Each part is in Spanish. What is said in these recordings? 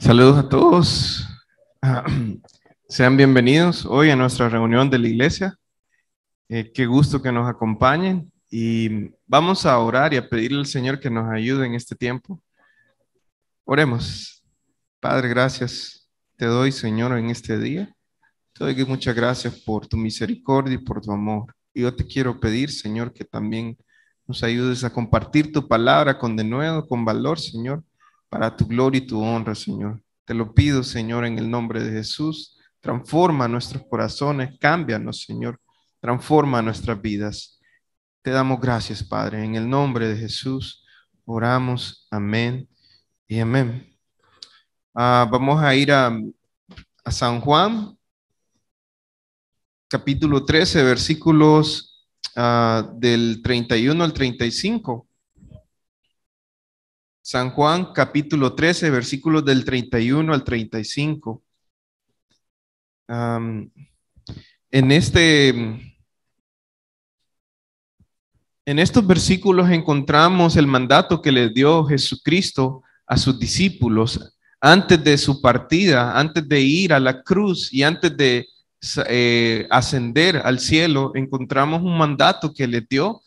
Saludos a todos. Ah, Sean bienvenidos hoy a nuestra reunión de la iglesia. Qué gusto que nos acompañen y vamos a orar y a pedirle al Señor que nos ayude en este tiempo. Oremos. Padre, gracias te doy, Señor, en este día. Te doy muchas gracias por tu misericordia y por tu amor. Y yo te quiero pedir, Señor, que también nos ayudes a compartir tu palabra con denuedo, con valor, Señor, para tu gloria y tu honra, Señor. Te lo pido, Señor, en el nombre de Jesús. Transforma nuestros corazones, cámbianos, Señor. Transforma nuestras vidas. Te damos gracias, Padre. En el nombre de Jesús oramos. Amén y amén. Vamos a ir a San Juan, capítulo 13, versículos del 31 al 35. San Juan, capítulo 13, versículos del 31 al 35. Um, en estos versículos encontramos el mandato que le dio Jesucristo a sus discípulos antes de su partida, antes de ir a la cruz y antes de ascender al cielo. Encontramos un mandato que le dio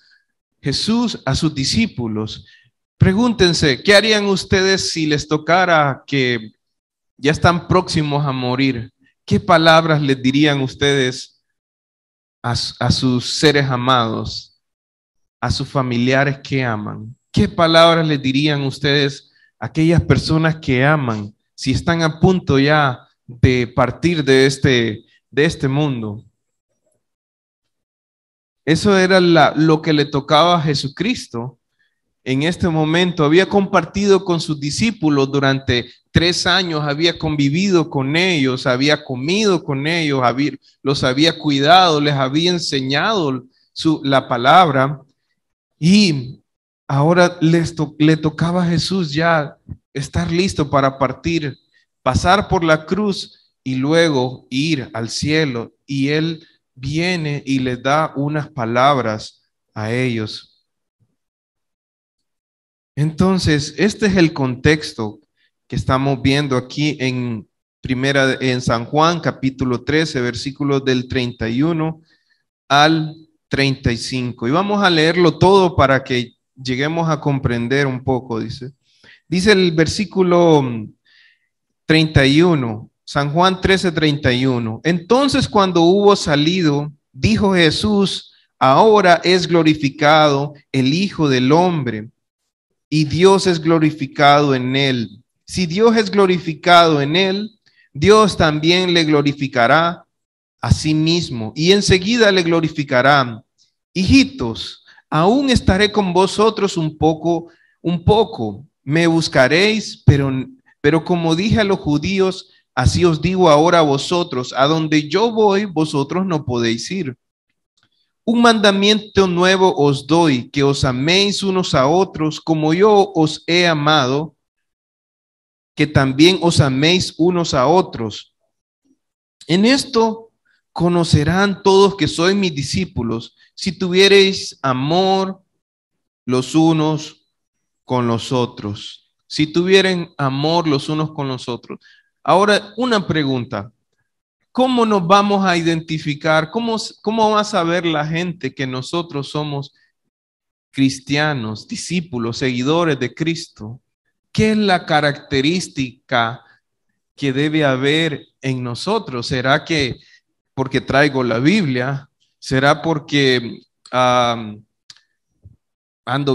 Jesús a sus discípulos. Pregúntense, ¿qué harían ustedes si les tocara que ya están próximos a morir? ¿Qué palabras les dirían ustedes a sus seres amados, a sus familiares que aman? ¿Qué palabras les dirían ustedes a aquellas personas que aman si están a punto ya de partir de este mundo? Eso era lo que le tocaba a Jesucristo. En este momento había compartido con sus discípulos durante 3 años, había convivido con ellos, había comido con ellos, los había cuidado, les había enseñado la palabra, y ahora le tocaba a Jesús ya estar listo para partir, pasar por la cruz y luego ir al cielo. Y Él viene y les da unas palabras a ellos. Entonces, este es el contexto que estamos viendo aquí en San Juan, capítulo 13, versículos del 31 al 35. Y vamos a leerlo todo para que lleguemos a comprender un poco, dice. Dice el versículo 31, San Juan 13, 31. Entonces, cuando hubo salido, dijo Jesús: ahora es glorificado el Hijo del Hombre, y Dios es glorificado en él. Si Dios es glorificado en él, Dios también le glorificará a sí mismo, y enseguida le glorificará. Hijitos, aún estaré con vosotros un poco, me buscaréis, pero como dije a los judíos, así os digo ahora a vosotros: a donde yo voy, vosotros no podéis ir. Un mandamiento nuevo os doy, que os améis unos a otros como yo os he amado, que también os améis unos a otros. En esto conocerán todos que sois mis discípulos, si tuviereis amor los unos con los otros. Si tuvieren amor los unos con los otros. Ahora, una pregunta. ¿Cómo nos vamos a identificar? ¿Cómo va a saber la gente que nosotros somos cristianos, discípulos, seguidores de Cristo? ¿Qué es la característica que debe haber en nosotros? ¿Será que porque traigo la Biblia? ¿Será porque ando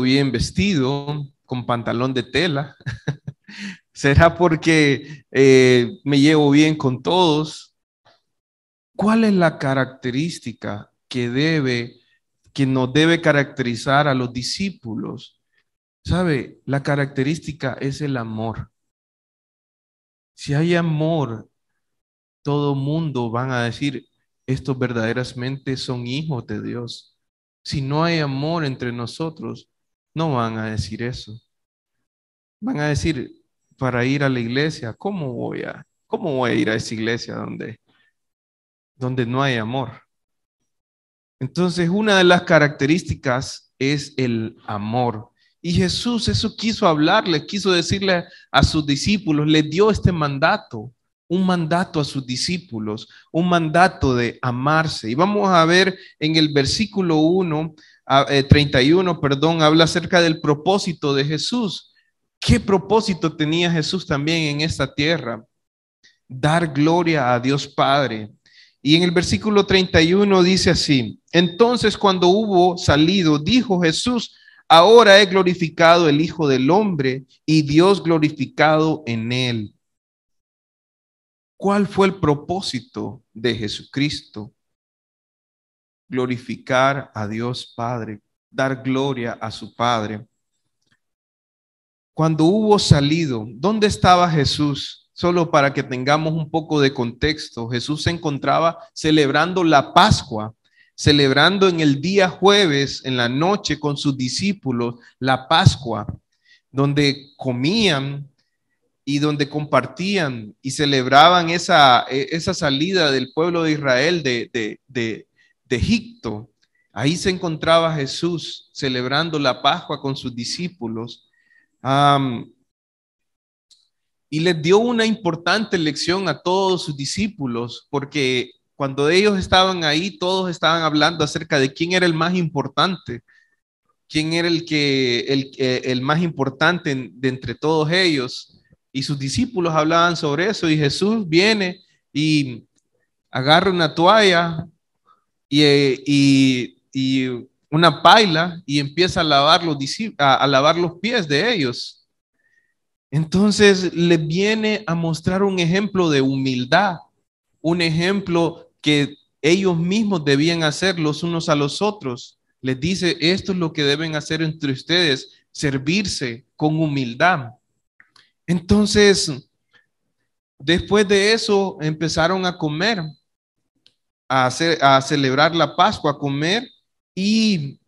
bien vestido, con pantalón de tela? ¿Será porque me llevo bien con todos? ¿Cuál es la característica que nos debe caracterizar a los discípulos? ¿Sabe? La característica es el amor. Si hay amor, todo mundo van a decir: estos verdaderamente son hijos de Dios. Si no hay amor entre nosotros, no van a decir eso. Van a decir: para ir a la iglesia, cómo voy a ir a esa iglesia donde no hay amor? Entonces, una de las características es el amor. Y Jesús eso quiso hablarle, quiso decirle a sus discípulos, les dio este mandato, un mandato a sus discípulos, un mandato de amarse. Y vamos a ver en el versículo 31, perdón, habla acerca del propósito de Jesús. ¿Qué propósito tenía Jesús también en esta tierra? Dar gloria a Dios Padre. Y en el versículo 31 dice así: entonces cuando hubo salido, dijo Jesús, ahora he glorificado el Hijo del Hombre y Dios glorificado en él. ¿Cuál fue el propósito de Jesucristo? Glorificar a Dios Padre, dar gloria a su Padre. Cuando hubo salido, ¿dónde estaba Jesús? Solo para que tengamos un poco de contexto, Jesús se encontraba celebrando la Pascua, celebrando en el día jueves, en la noche, con sus discípulos, la Pascua, donde comían y donde compartían y celebraban esa salida del pueblo de Israel de Egipto. Ahí se encontraba Jesús celebrando la Pascua con sus discípulos. Y les dio una importante lección a todos sus discípulos, porque cuando ellos estaban ahí, todos estaban hablando acerca de quién era el más importante, quién era el más importante de entre todos ellos. Y sus discípulos hablaban sobre eso, y Jesús viene y agarra una toalla y una paila y empieza a lavar a lavar los pies de ellos. Entonces le viene a mostrar un ejemplo de humildad, un ejemplo que ellos mismos debían hacer los unos a los otros. Les dice, esto es lo que deben hacer entre ustedes, servirse con humildad. Entonces, después de eso, empezaron a comer, a celebrar la Pascua, a comer, y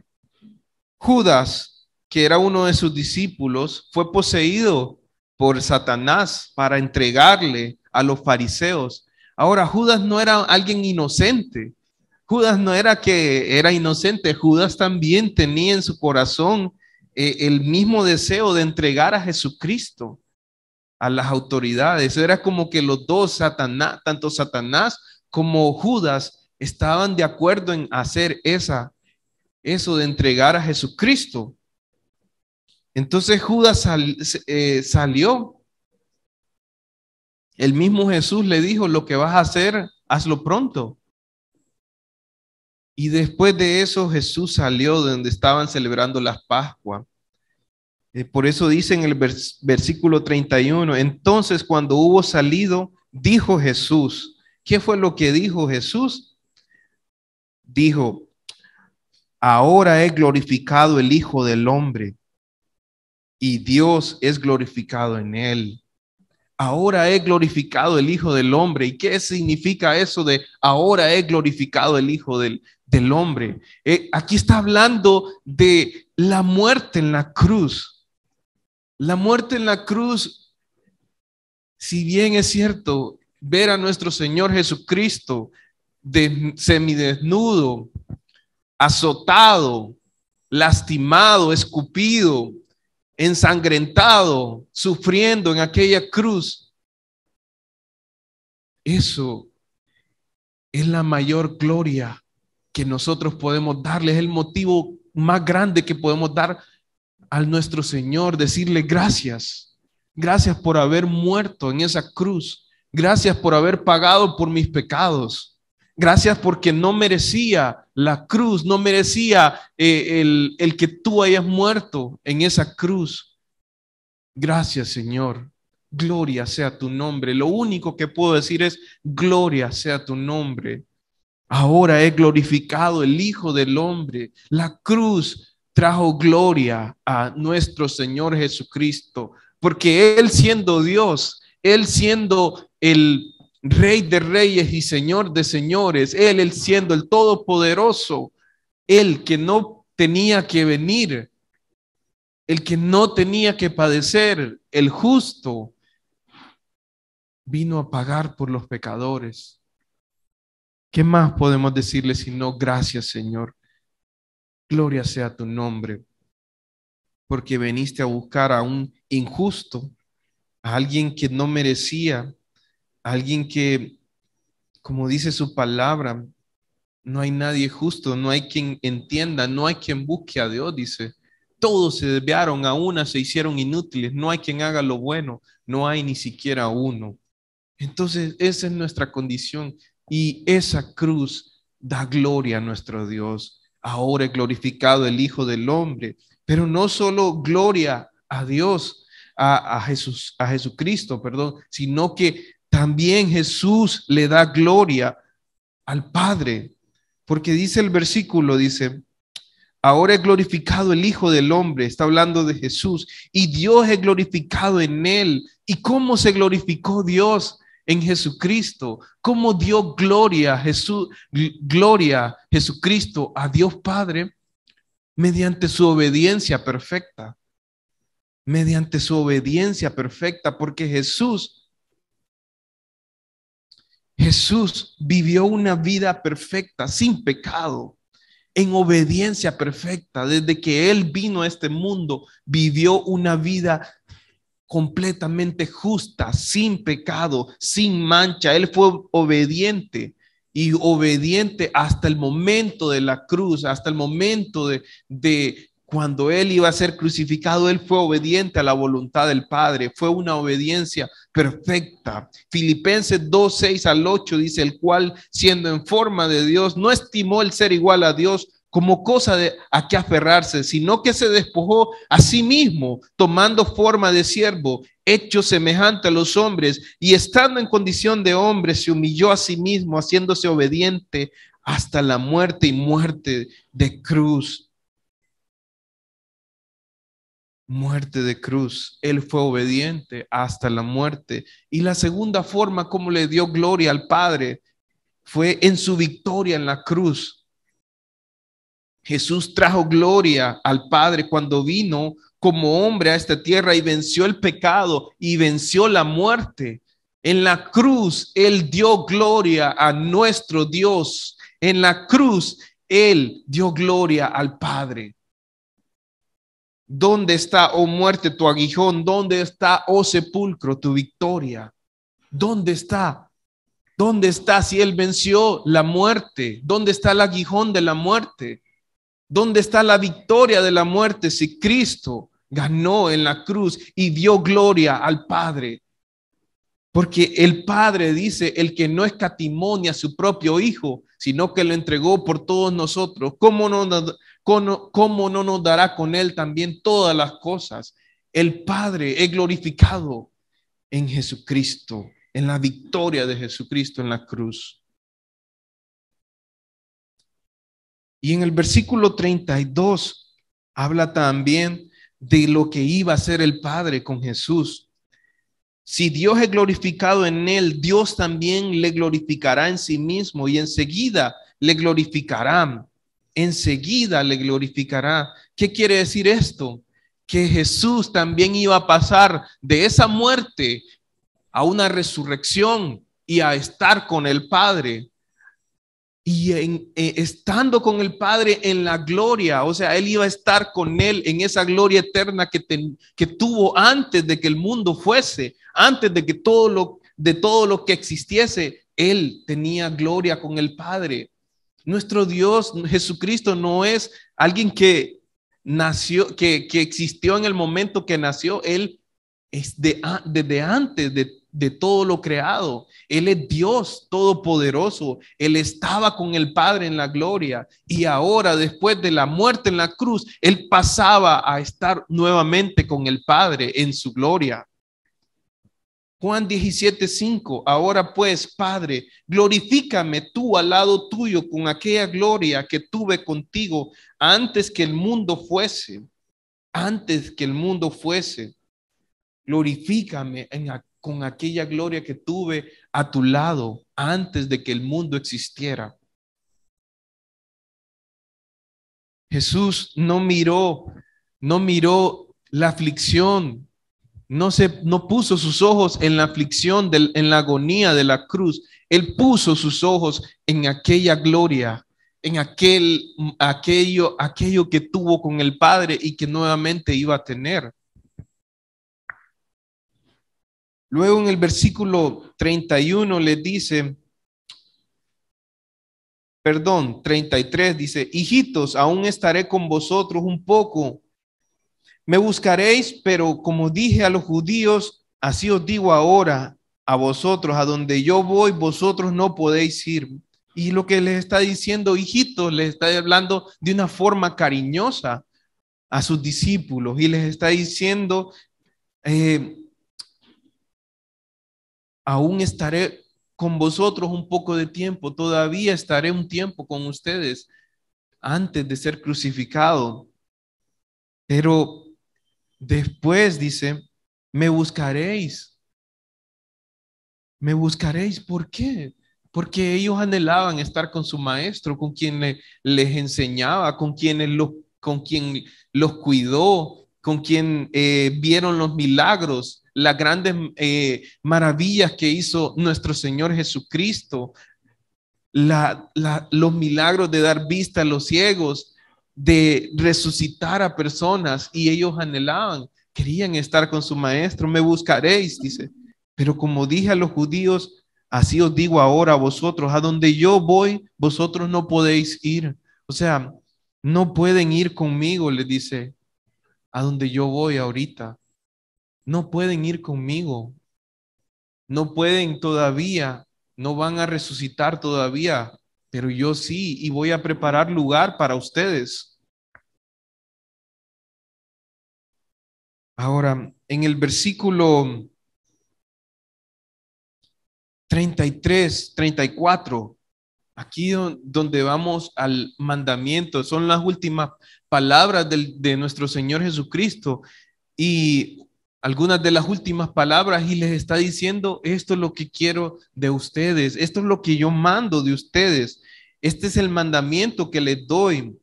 Judas, que era uno de sus discípulos, fue poseído por Satanás para entregarle a los fariseos. Ahora, Judas no era alguien inocente. Judas no era que era inocente. Judas también tenía en su corazón el mismo deseo de entregar a Jesucristo a las autoridades. Era como que los dos, Satanás, tanto Satanás como Judas, estaban de acuerdo en hacer eso de entregar a Jesucristo. Entonces Judas salió. El mismo Jesús le dijo, lo que vas a hacer, hazlo pronto. Y después de eso Jesús salió de donde estaban celebrando las Pascuas. Por eso dice en el versículo 31, entonces cuando hubo salido, dijo Jesús. ¿Qué fue lo que dijo Jesús? Dijo, ahora he glorificado el Hijo del Hombre y Dios es glorificado en él. Ahora he glorificado el Hijo del Hombre. ¿Y qué significa eso de ahora he glorificado el Hijo del Hombre? Aquí está hablando de la muerte en la cruz. La muerte en la cruz, si bien es cierto, ver a nuestro Señor Jesucristo semidesnudo, azotado, lastimado, escupido, ensangrentado, sufriendo en aquella cruz. Eso es la mayor gloria que nosotros podemos darle, es el motivo más grande que podemos dar a nuestro Señor, decirle gracias, gracias por haber muerto en esa cruz, gracias por haber pagado por mis pecados, gracias porque no merecía la cruz, no merecía el que tú hayas muerto en esa cruz. Gracias, Señor. Gloria sea tu nombre. Lo único que puedo decir es, gloria sea tu nombre. Ahora he glorificado el Hijo del Hombre. La cruz trajo gloria a nuestro Señor Jesucristo, porque Él siendo Dios, Él siendo el Rey de Reyes y Señor de Señores, Él siendo el Todopoderoso, Él que no tenía que venir, el que no tenía que padecer, el justo, vino a pagar por los pecadores. ¿Qué más podemos decirle sino gracias, Señor? Gloria sea tu nombre. porque viniste a buscar a un injusto, a alguien que no merecía, a alguien que, como dice su palabra, no hay nadie justo, no hay quien entienda, no hay quien busque a Dios, dice. Todos se desviaron, a una se hicieron inútiles, no hay quien haga lo bueno, no hay ni siquiera uno. Entonces, esa es nuestra condición y esa cruz da gloria a nuestro Dios. Ahora es glorificado el Hijo del Hombre, pero no solo gloria a Dios, a Jesucristo, perdón, sino que también Jesús le da gloria al Padre, porque dice el versículo, dice, ahora es glorificado el Hijo del Hombre, está hablando de Jesús, y Dios es glorificado en él. ¿Y cómo se glorificó Dios en Jesucristo? ¿Cómo dio gloria Jesucristo a Dios Padre? Mediante su obediencia perfecta, mediante su obediencia perfecta, porque Jesús vivió una vida perfecta, sin pecado, en obediencia perfecta. Desde que Él vino a este mundo, vivió una vida completamente justa, sin pecado, sin mancha. Él fue obediente y obediente hasta el momento de la cruz, hasta el momento de cuando Él iba a ser crucificado. Él fue obediente a la voluntad del Padre. Fue una obediencia perfecta. Filipenses 2, 6 al 8 dice, el cual siendo en forma de Dios, no estimó el ser igual a Dios como cosa a que aferrarse, sino que se despojó a sí mismo, tomando forma de siervo, hecho semejante a los hombres, y estando en condición de hombre, se humilló a sí mismo, haciéndose obediente hasta la muerte y muerte de cruz. Muerte de cruz. Él fue obediente hasta la muerte. Y la segunda forma como le dio gloria al Padre fue en su victoria en la cruz. Jesús trajo gloria al Padre cuando vino como hombre a esta tierra y venció el pecado y venció la muerte. En la cruz, Él dio gloria a nuestro Dios. En la cruz, Él dio gloria al Padre. ¿Dónde está, oh muerte, tu aguijón? ¿Dónde está, oh sepulcro, tu victoria? ¿Dónde está? ¿Dónde está si Él venció la muerte? ¿Dónde está el aguijón de la muerte? ¿Dónde está la victoria de la muerte si Cristo ganó en la cruz y dio gloria al Padre? Porque el Padre dice, el que no escatimó ni a su propio Hijo, sino que lo entregó por todos nosotros, ¿cómo no nos dará con Él también todas las cosas? El Padre es glorificado en Jesucristo, en la victoria de Jesucristo en la cruz. Y en el versículo 32 habla también de lo que iba a hacer el Padre con Jesús. Si Dios es glorificado en él, Dios también le glorificará en sí mismo y enseguida le glorificará. Enseguida le glorificará. ¿Qué quiere decir esto? Que Jesús también iba a pasar de esa muerte a una resurrección y a estar con el Padre. Y estando con el Padre en la gloria, o sea, Él iba a estar con Él en esa gloria eterna que tuvo antes de que el mundo fuese, antes de que todo lo que existiese, Él tenía gloria con el Padre. Nuestro Dios, Jesucristo, no es alguien que nació, que existió en el momento que nació. Él es desde antes de todo lo creado. Él es Dios todopoderoso. Él estaba con el Padre en la gloria y ahora, después de la muerte en la cruz, Él pasaba a estar nuevamente con el Padre en su gloria. Juan 17:5, ahora pues, Padre, glorifícame tú al lado tuyo con aquella gloria que tuve contigo antes que el mundo fuese. Antes que el mundo fuese. Glorifícame con aquella gloria que tuve a tu lado antes de que el mundo existiera. Jesús no miró la aflicción, no puso sus ojos en la aflicción, en la agonía de la cruz. Él puso sus ojos en aquella gloria, en aquello que tuvo con el Padre y que nuevamente iba a tener. Luego en el versículo 31 le dice, 33 dice, hijitos, aún estaré con vosotros un poco. Me buscaréis, pero como dije a los judíos, así os digo ahora a vosotros, a donde yo voy, vosotros no podéis ir. Y lo que les está diciendo, hijitos, les está hablando de una forma cariñosa a sus discípulos y les está diciendo, aún estaré con vosotros un poco de tiempo, todavía estaré un tiempo con ustedes antes de ser crucificado. Pero después dice, me buscaréis. Me buscaréis. ¿Por qué? Porque ellos anhelaban estar con su maestro, con quien les enseñaba, con quien los cuidó, con quien vieron los milagros, las grandes maravillas que hizo nuestro Señor Jesucristo, los milagros de dar vista a los ciegos, de resucitar a personas, y ellos anhelaban, querían estar con su maestro. Me buscaréis, dice. Pero como dije a los judíos, así os digo ahora a vosotros, a donde yo voy, vosotros no podéis ir. O sea, no pueden ir conmigo, les dice, a donde yo voy ahorita. No pueden ir conmigo. No pueden todavía, no van a resucitar todavía, pero yo sí, y voy a preparar lugar para ustedes. Ahora, en el versículo 33, 34, aquí donde vamos al mandamiento, son las últimas palabras de nuestro Señor Jesucristo y algunas de las últimas palabras, y les está diciendo, esto es lo que quiero de ustedes, esto es lo que yo mando de ustedes, este es el mandamiento que les doy.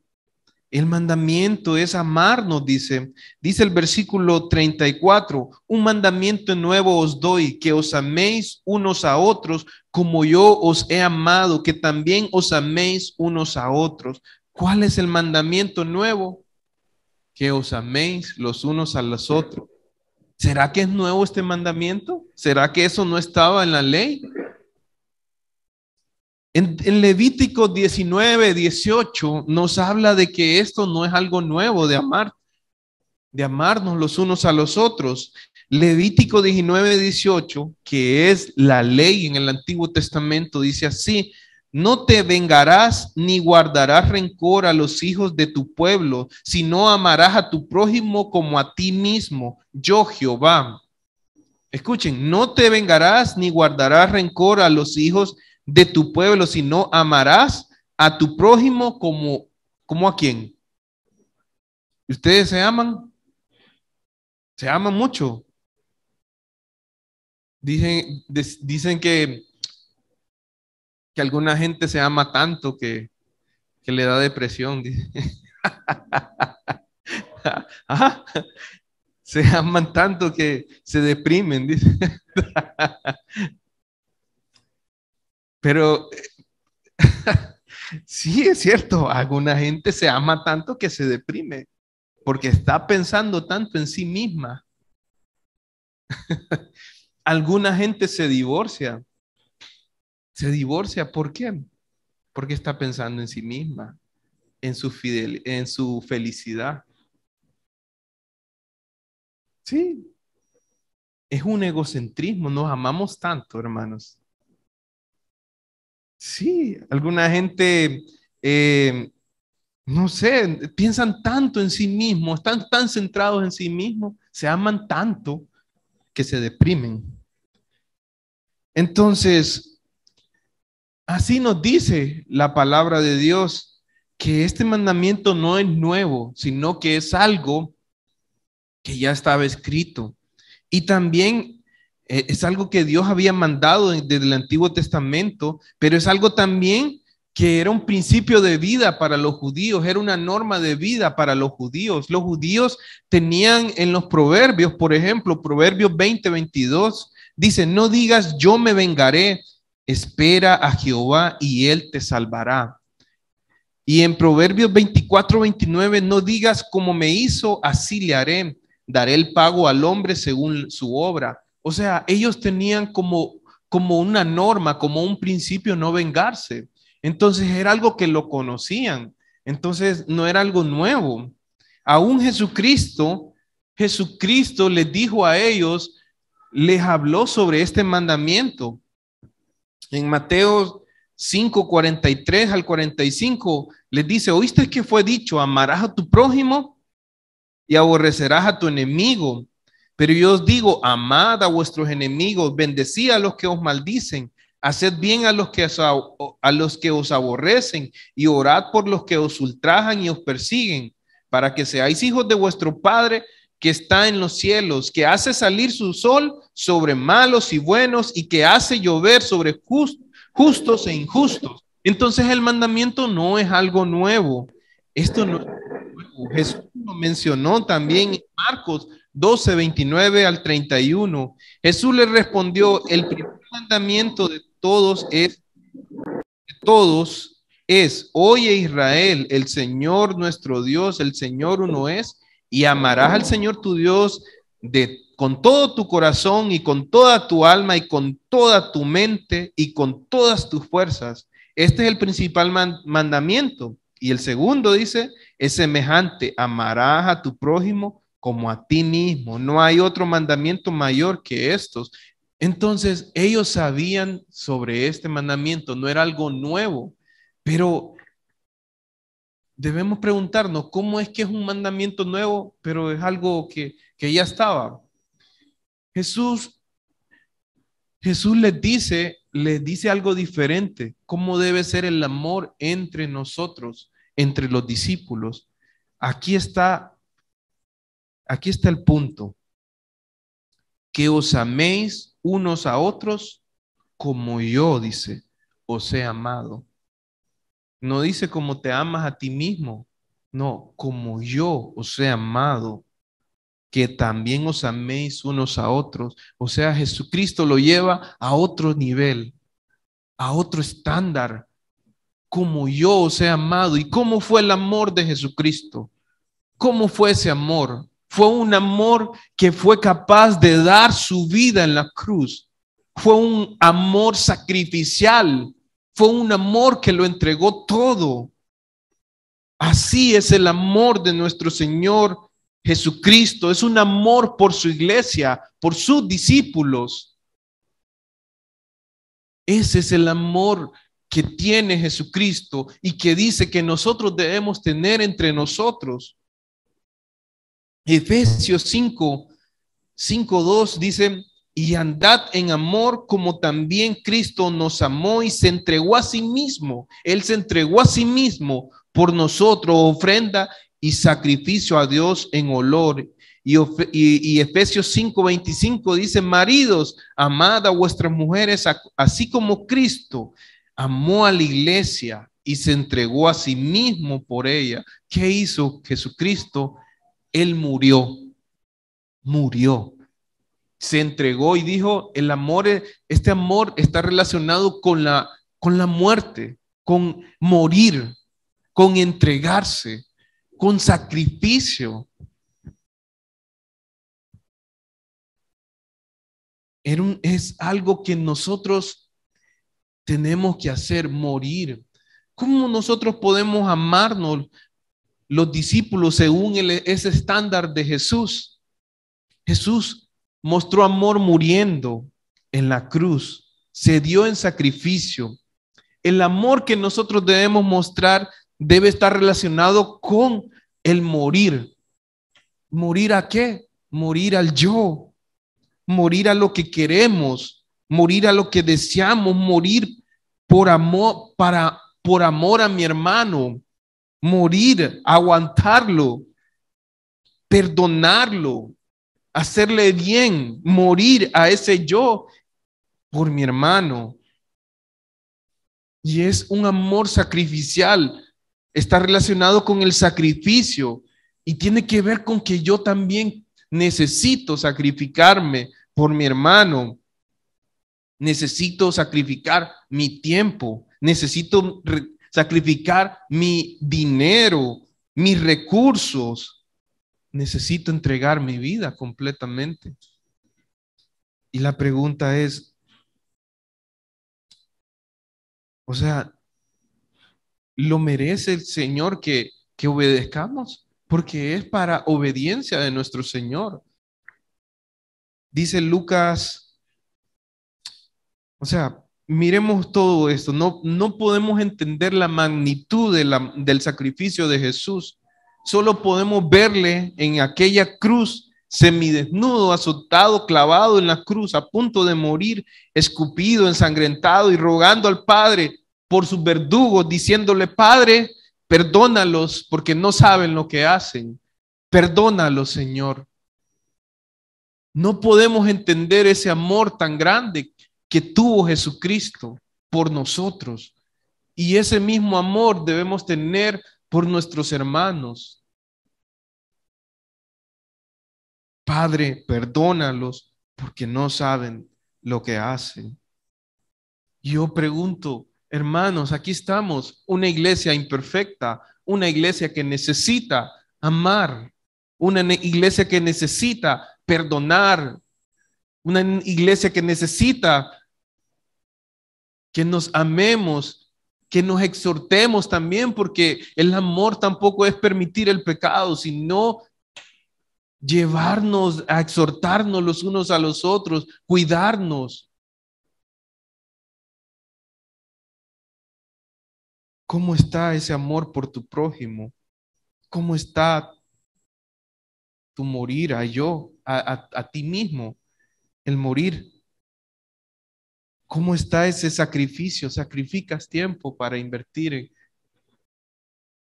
El mandamiento es amarnos, dice el versículo 34, un mandamiento nuevo os doy, que os améis unos a otros como yo os he amado, que también os améis unos a otros. ¿Cuál es el mandamiento nuevo? Que os améis los unos a los otros. ¿Será que es nuevo este mandamiento? ¿Será que eso no estaba en la ley? En Levítico 19, 18 nos habla de que esto no es algo nuevo de amar, de amarnos los unos a los otros. Levítico 19, 18, que es la ley en el Antiguo Testamento, dice así, no te vengarás ni guardarás rencor a los hijos de tu pueblo, sino amarás a tu prójimo como a ti mismo, yo Jehová. Escuchen, no te vengarás ni guardarás rencor a los hijos de tu pueblo, sino amarás a tu prójimo como a quién. ¿Ustedes se aman? ¿Se aman mucho? Dicen que alguna gente se ama tanto que le da depresión. Ajá. Se aman tanto que se deprimen, dice. Pero sí es cierto, alguna gente se ama tanto que se deprime porque está pensando tanto en sí misma. Alguna gente se divorcia. Se divorcia, ¿por qué? Porque está pensando en sí misma, en su felicidad. Sí, es un egocentrismo, nos amamos tanto, hermanos. Sí, alguna gente, no sé, piensan tanto en sí mismos, están tan centrados en sí mismos, se aman tanto que se deprimen. Entonces, así nos dice la palabra de Dios, que este mandamiento no es nuevo, sino que es algo que ya estaba escrito. Y también es algo que Dios había mandado desde el Antiguo Testamento, pero es algo también que era un principio de vida para los judíos, era una norma de vida para los judíos. Los judíos tenían en los proverbios, por ejemplo, Proverbios 20, 22, dice, no digas yo me vengaré, espera a Jehová y él te salvará. Y en Proverbios 24:29, no digas como me hizo, así le haré. Daré el pago al hombre según su obra. O sea, ellos tenían como una norma, como un principio no vengarse. Entonces era algo que lo conocían. Entonces no era algo nuevo. Aún Jesucristo les dijo a ellos, les habló sobre este mandamiento. En Mateo 5:43 al 45 les dice, ¿oíste que fue dicho? Amarás a tu prójimo y aborrecerás a tu enemigo. Pero yo os digo, amad a vuestros enemigos, bendecid a los que os maldicen, haced bien a los que os aborrecen y orad por los que os ultrajan y os persiguen, para que seáis hijos de vuestro Padre que está en los cielos, que hace salir su sol sobre malos y buenos y que hace llover sobre justos e injustos. Entonces el mandamiento no es algo nuevo. Esto no es nuevo. Jesús lo mencionó también en Marcos 12:29 al 31. Jesús le respondió, el primer mandamiento de todos es, oye Israel, el Señor nuestro Dios, el Señor uno es, y amarás al Señor tu Dios con todo tu corazón y con toda tu alma y con toda tu mente y con todas tus fuerzas. Este es el principal mandamiento. Y el segundo dice, es semejante, amarás a tu prójimo como a ti mismo. No hay otro mandamiento mayor que estos. Entonces, ellos sabían sobre este mandamiento, no era algo nuevo, pero debemos preguntarnos, ¿cómo es que es un mandamiento nuevo, pero es algo que ya estaba? Jesús, Jesús les dice algo diferente, cómo debe ser el amor entre nosotros, entre los discípulos. Aquí está el punto, que os améis unos a otros como yo, dice, os he amado. No dice como te amas a ti mismo, no, como yo os he amado, que también os améis unos a otros. O sea, Jesucristo lo lleva a otro nivel, a otro estándar, como yo os he amado. ¿Y cómo fue el amor de Jesucristo? ¿Cómo fue ese amor? Fue un amor que fue capaz de dar su vida en la cruz. Fue un amor sacrificial. Fue un amor que lo entregó todo. Así es el amor de nuestro Señor Jesucristo. Es un amor por su iglesia, por sus discípulos. Ese es el amor que tiene Jesucristo y que dice que nosotros debemos tener entre nosotros. Efesios 5:2 dice, y andad en amor como también Cristo nos amó y se entregó a sí mismo. Él se entregó a sí mismo por nosotros, ofrenda y sacrificio a Dios en olor. Y Efesios 5:25 dice, maridos, amad a vuestras mujeres, así como Cristo amó a la iglesia y se entregó a sí mismo por ella. ¿Qué hizo Jesucristo? Él murió, se entregó y dijo, este amor está relacionado con la muerte, con morir, con entregarse, con sacrificio. Es algo que nosotros tenemos que hacer, morir. ¿Cómo nosotros podemos amarnos los discípulos según ese estándar de Jesús? Jesús mostró amor muriendo en la cruz, se dio en sacrificio. El amor que nosotros debemos mostrar debe estar relacionado con el morir. ¿Morir a qué? Morir al yo, morir a lo que queremos, morir a lo que deseamos, morir por amor, por amor a mi hermano, morir, aguantarlo, perdonarlo, hacerle bien, morir a ese yo por mi hermano. Y es un amor sacrificial, está relacionado con el sacrificio y tiene que ver con que yo también necesito sacrificarme por mi hermano, necesito sacrificar mi tiempo, necesito sacrificar mi dinero, mis recursos. Necesito entregar mi vida completamente. Y la pregunta es, o sea, ¿lo merece el Señor que obedezcamos? Porque es para obediencia de nuestro Señor. Dice Lucas, o sea, miremos todo esto. No podemos entender la magnitud del sacrificio de Jesús. Solo podemos verle en aquella cruz, semidesnudo, azotado, clavado en la cruz, a punto de morir, escupido, ensangrentado y rogando al Padre por sus verdugos, diciéndole: Padre, perdónalos porque no saben lo que hacen. Perdónalos, Señor. No podemos entender ese amor tan grande que tuvo Jesucristo por nosotros. Y ese mismo amor debemos tener por nuestros hermanos. Padre, perdónalos porque no saben lo que hacen. Yo pregunto, hermanos, aquí estamos, una iglesia imperfecta, una iglesia que necesita amar, una iglesia que necesita perdonar, una iglesia que necesita que nos amemos, que nos exhortemos también, porque el amor tampoco es permitir el pecado, sino llevarnos a exhortarnos los unos a los otros, cuidarnos. ¿Cómo está ese amor por tu prójimo? ¿Cómo está tu morir a ti mismo, el morir? ¿Cómo está ese sacrificio? ¿Sacrificas tiempo para invertir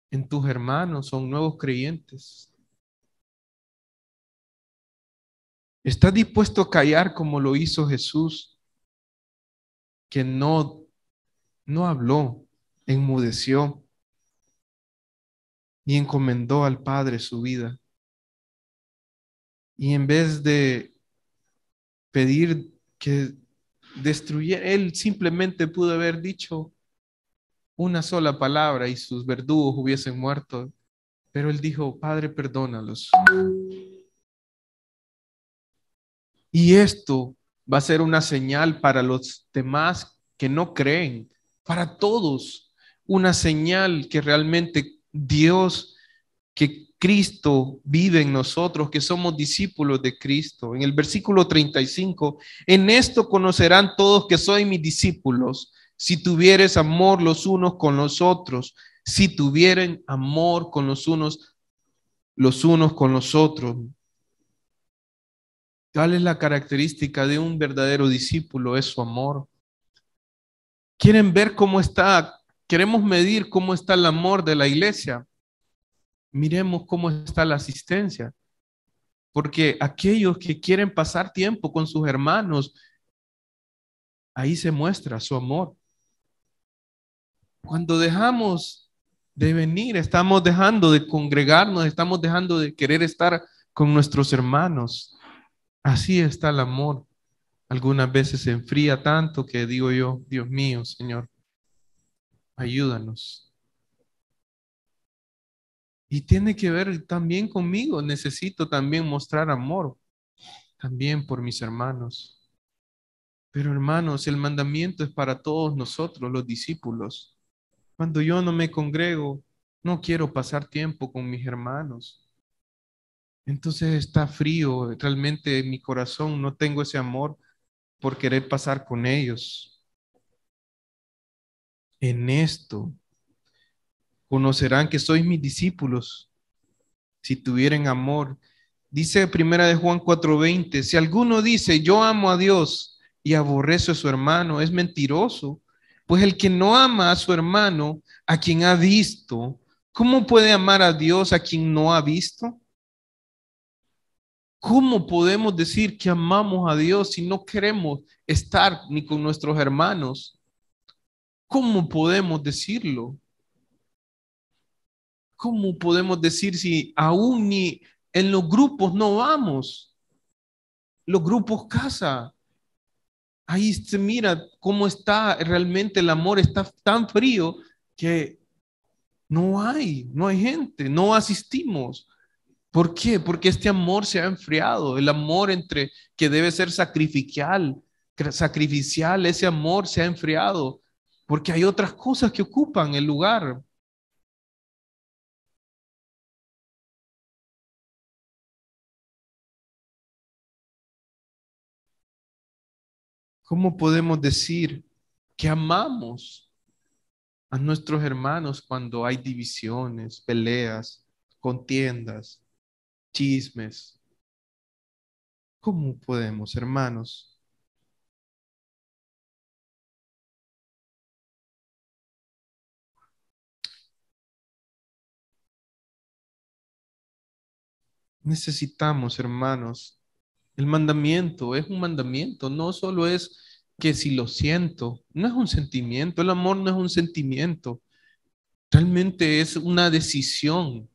en tus hermanos? Son nuevos creyentes. ¿Estás dispuesto a callar como lo hizo Jesús, que no habló, enmudeció y encomendó al Padre su vida? Y en vez de pedir que destruyera, él simplemente pudo haber dicho una sola palabra y sus verdugos hubiesen muerto. Pero él dijo: Padre, perdónalos. Y esto va a ser una señal para los demás que no creen, para todos, una señal que realmente Dios, que Cristo vive en nosotros, que somos discípulos de Cristo. En el versículo 35, en esto conocerán todos que soy mis discípulos, si tuvieres amor los unos con los otros, si tuvieren amor con los unos con los otros. ¿Cuál es la característica de un verdadero discípulo? Es su amor. ¿Quieren ver cómo está? ¿Queremos medir cómo está el amor de la iglesia? Miremos cómo está la asistencia. Porque aquellos que quieren pasar tiempo con sus hermanos, ahí se muestra su amor. Cuando dejamos de venir, estamos dejando de congregarnos, estamos dejando de querer estar con nuestros hermanos. Así está el amor. Algunas veces se enfría tanto que digo yo: Dios mío, Señor, ayúdanos. Y tiene que ver también conmigo. Necesito también mostrar amor, también por mis hermanos. Pero hermanos, el mandamiento es para todos nosotros, los discípulos. Cuando yo no me congrego, no quiero pasar tiempo con mis hermanos. Entonces está frío, realmente en mi corazón no tengo ese amor por querer pasar con ellos. En esto conocerán que sois mis discípulos si tuvieren amor. Dice primera de Juan 4:20, si alguno dice yo amo a Dios y aborrece a su hermano, es mentiroso, pues el que no ama a su hermano, a quien ha visto, ¿cómo puede amar a Dios a quien no ha visto? ¿Cómo podemos decir que amamos a Dios si no queremos estar ni con nuestros hermanos? ¿Cómo podemos decirlo? ¿Cómo podemos decir si aún ni en los grupos no vamos? Los grupos casa. Ahí se mira cómo está realmente el amor, está tan frío que no hay gente, no asistimos. ¿Por qué? Porque este amor se ha enfriado, el amor entre que debe ser sacrificial, ese amor se ha enfriado, porque hay otras cosas que ocupan el lugar. ¿Cómo podemos decir que amamos a nuestros hermanos cuando hay divisiones, peleas, contiendas, chismes? ¿Cómo podemos, hermanos? Necesitamos, hermanos. El mandamiento es un mandamiento, no solo es que si lo siento, no es un sentimiento, el amor no es un sentimiento, realmente es una decisión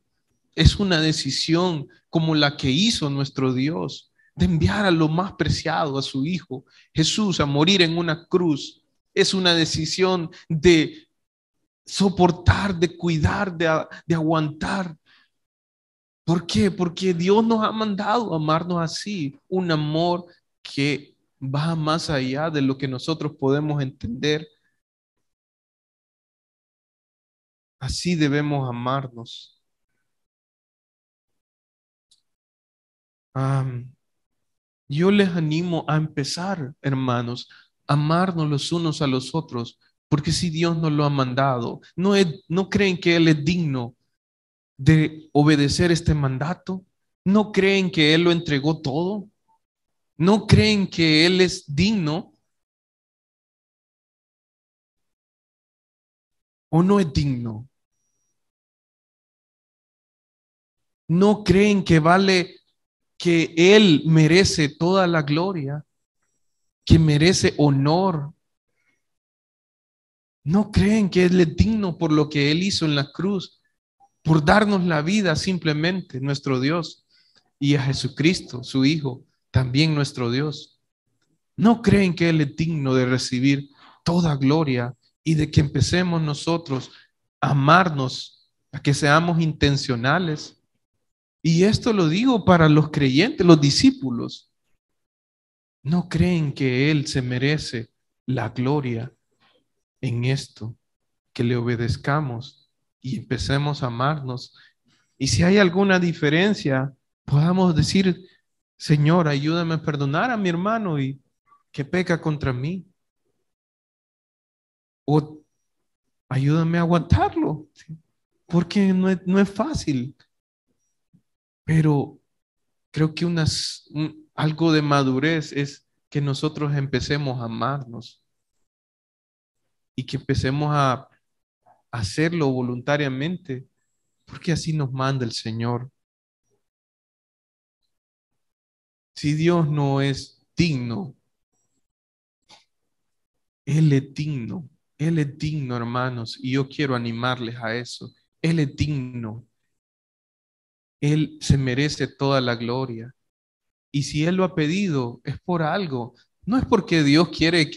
como la que hizo nuestro Dios, de enviar a lo más preciado, a su Hijo Jesús, a morir en una cruz. Es una decisión de soportar, de cuidar, de aguantar. ¿Por qué? Porque Dios nos ha mandado a amarnos así, un amor que va más allá de lo que nosotros podemos entender. Así debemos amarnos. Am, yo les animo a empezar, hermanos, a amarnos los unos a los otros, porque si Dios nos lo ha mandado, ¿no creen que Él es digno de obedecer este mandato? ¿No creen que Él lo entregó todo? ¿No creen que Él es digno o no es digno? ¿No creen que vale, que Él merece toda la gloria, que merece honor? ¿No creen que Él es digno por lo que Él hizo en la cruz, por darnos la vida simplemente, nuestro Dios, y a Jesucristo, su Hijo, también nuestro Dios? ¿No creen que Él es digno de recibir toda gloria y de que empecemos nosotros a amarnos, a que seamos intencionales? Y esto lo digo para los creyentes, los discípulos. ¿No creen que Él se merece la gloria en esto? Que le obedezcamos y empecemos a amarnos. Y si hay alguna diferencia, podamos decir, Señor, ayúdame a perdonar a mi hermano y que peca contra mí. O ayúdame a aguantarlo, ¿sí? Porque no es fácil, pero creo que algo de madurez es que nosotros empecemos a amarnos y que empecemos a hacerlo voluntariamente, porque así nos manda el Señor. Si Dios no es digno, Él es digno, Él es digno, hermanos, y yo quiero animarles a eso. Él es digno, Él se merece toda la gloria. Y si Él lo ha pedido, es por algo. No es porque Dios quiere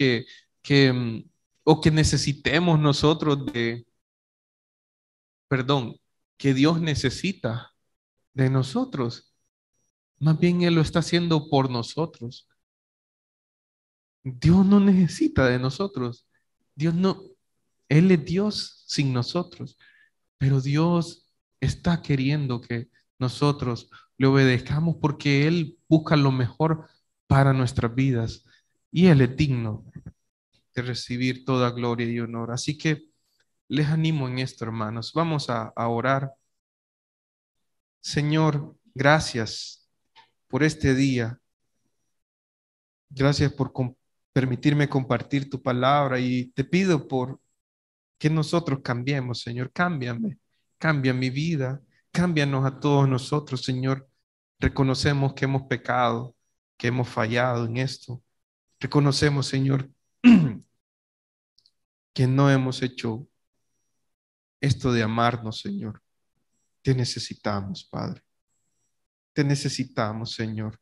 o que necesitemos nosotros perdón, que Dios necesita de nosotros. Más bien Él lo está haciendo por nosotros. Dios no necesita de nosotros. Dios no, Él es Dios sin nosotros, pero Dios está queriendo que nosotros le obedezcamos porque Él busca lo mejor para nuestras vidas y Él es digno de recibir toda gloria y honor. Así que les animo en esto, hermanos. Vamos a orar. Señor, gracias por este día. Gracias por permitirme compartir tu palabra y te pido por que nosotros cambiemos, Señor. Cámbiame, cambia mi vida, cámbianos a todos nosotros, Señor. Reconocemos que hemos pecado, que hemos fallado en esto. Reconocemos, Señor, que no hemos hecho esto de amarnos, Señor. Te necesitamos, Padre. Te necesitamos, Señor.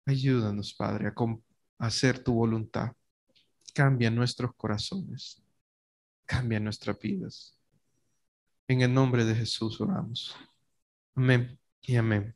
Ayúdanos, Padre, a hacer tu voluntad. Cambia nuestros corazones. cambia nuestras vidas. En el nombre de Jesús oramos. Amén y amén.